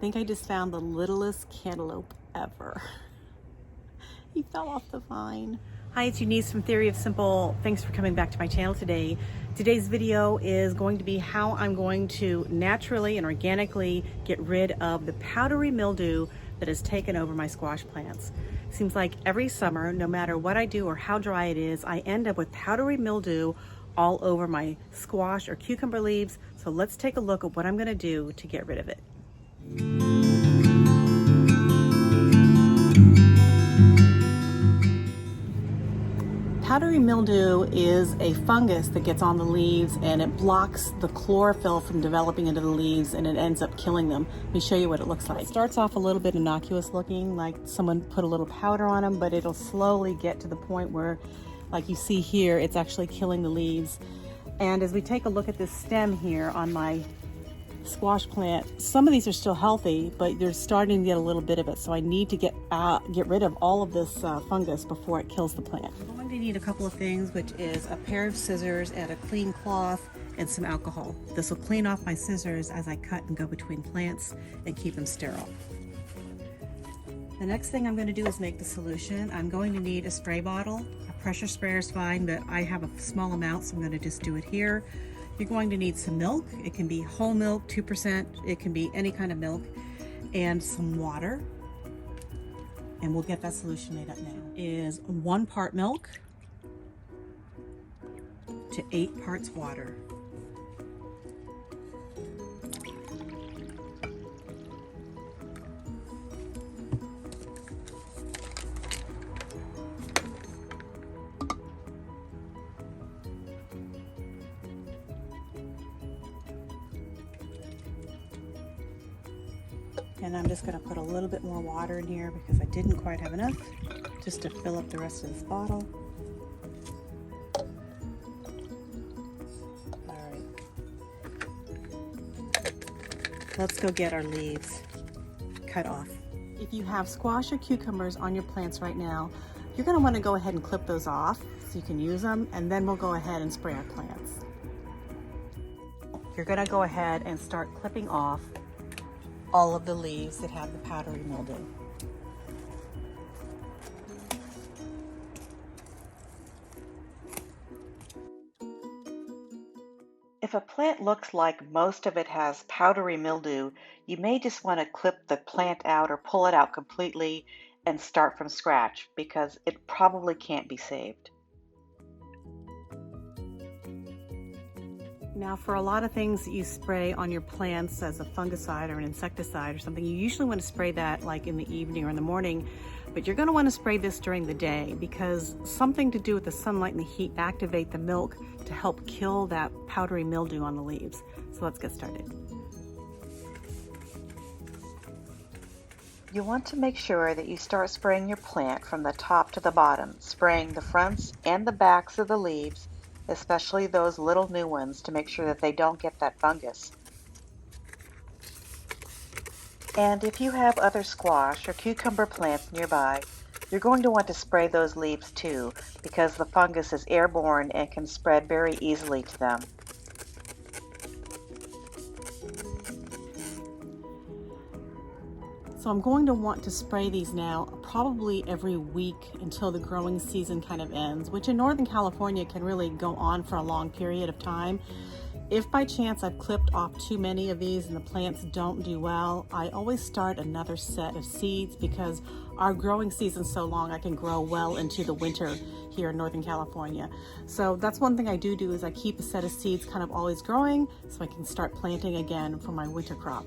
think I just found the littlest cantaloupe ever. He fell off the vine. Hi, it's Eunice from Theory of Simple. Thanks for coming back to my channel today. Today's video is going to be how I'm going to naturally and organically get rid of the powdery mildew that has taken over my squash plants. Seems like every summer, no matter what I do or how dry it is, I end up with powdery mildew all over my squash or cucumber leaves. So let's take a look at what I'm going to do to get rid of it. Powdery mildew is a fungus that gets on the leaves and it blocks the chlorophyll from developing into the leaves and it ends up killing them. Let me show you what it looks like. It starts off a little bit innocuous looking, like someone put a little powder on them, but it'll slowly get to the point where, like you see here, it's actually killing the leaves. And as we take a look at this stem here on my squash plant, some of these are still healthy, but they're starting to get a little bit of it. So I need to get rid of all of this fungus before it kills the plant. I'm going to need a couple of things, which is a pair of scissors and a clean cloth and some alcohol. This will clean off my scissors as I cut and go between plants and keep them sterile. The next thing I'm going to do is make the solution. I'm going to need a spray bottle. A pressure sprayer is fine, but I have a small amount, so I'm going to just do it here. You're going to need some milk. It can be whole milk, 2%. It can be any kind of milk, and some water. And we'll get that solution made up now. Is 1 part milk to 8 parts water. And I'm just going to put a little bit more water in here because I didn't quite have enough, just to fill up the rest of this bottle. All right. Let's go get our leaves cut off. If you have squash or cucumbers on your plants right now, you're going to want to go ahead and clip those off so you can use them, and then we'll go ahead and spray our plants. You're going to go ahead and start clipping off all of the leaves that have the powdery mildew. If a plant looks like most of it has powdery mildew, you may just want to clip the plant out or pull it out completely and start from scratch because it probably can't be saved. Now, for a lot of things that you spray on your plants as a fungicide or an insecticide or something, you usually want to spray that like in the evening or in the morning, but you're going to want to spray this during the day because something to do with the sunlight and the heat activate the milk to help kill that powdery mildew on the leaves. So let's get started. You want to make sure that you start spraying your plant from the top to the bottom, spraying the fronts and the backs of the leaves, especially those little new ones, to make sure that they don't get that fungus. And if you have other squash or cucumber plants nearby, you're going to want to spray those leaves too, because the fungus is airborne and can spread very easily to them. So I'm going to want to spray these now probably every week until the growing season kind of ends, which in Northern California can really go on for a long period of time. If by chance I've clipped off too many of these and the plants don't do well, I always start another set of seeds because our growing season's so long I can grow well into the winter here in Northern California. So that's one thing I do is I keep a set of seeds kind of always growing so I can start planting again for my winter crop.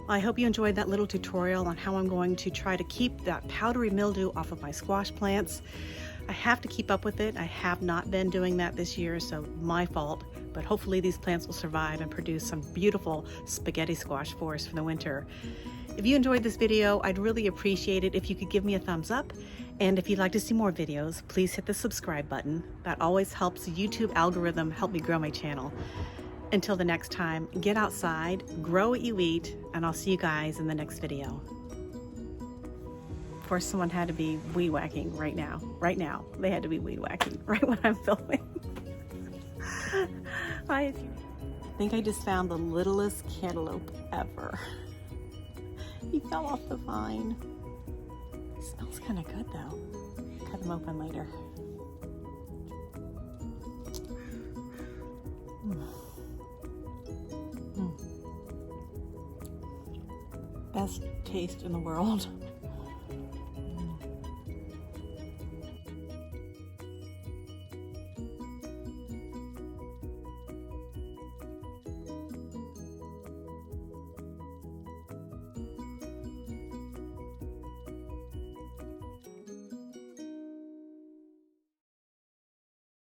I hope you enjoyed that little tutorial on how I'm going to try to keep that powdery mildew off of my squash plants. I have to keep up with it. I have not been doing that this year, so my fault, but hopefully these plants will survive and produce some beautiful spaghetti squash for us for the winter. If you enjoyed this video, I'd really appreciate it if you could give me a thumbs up. And if you'd like to see more videos, please hit the subscribe button. That always helps the YouTube algorithm help me grow my channel. Until the next time, get outside, grow what you eat, and I'll see you guys in the next video. Of course, someone had to be weed whacking right now. Right now, they had to be weed whacking right when I'm filming. I think I just found the littlest cantaloupe ever. He fell off the vine. He smells kind of good though. Cut him open later. Best taste in the world.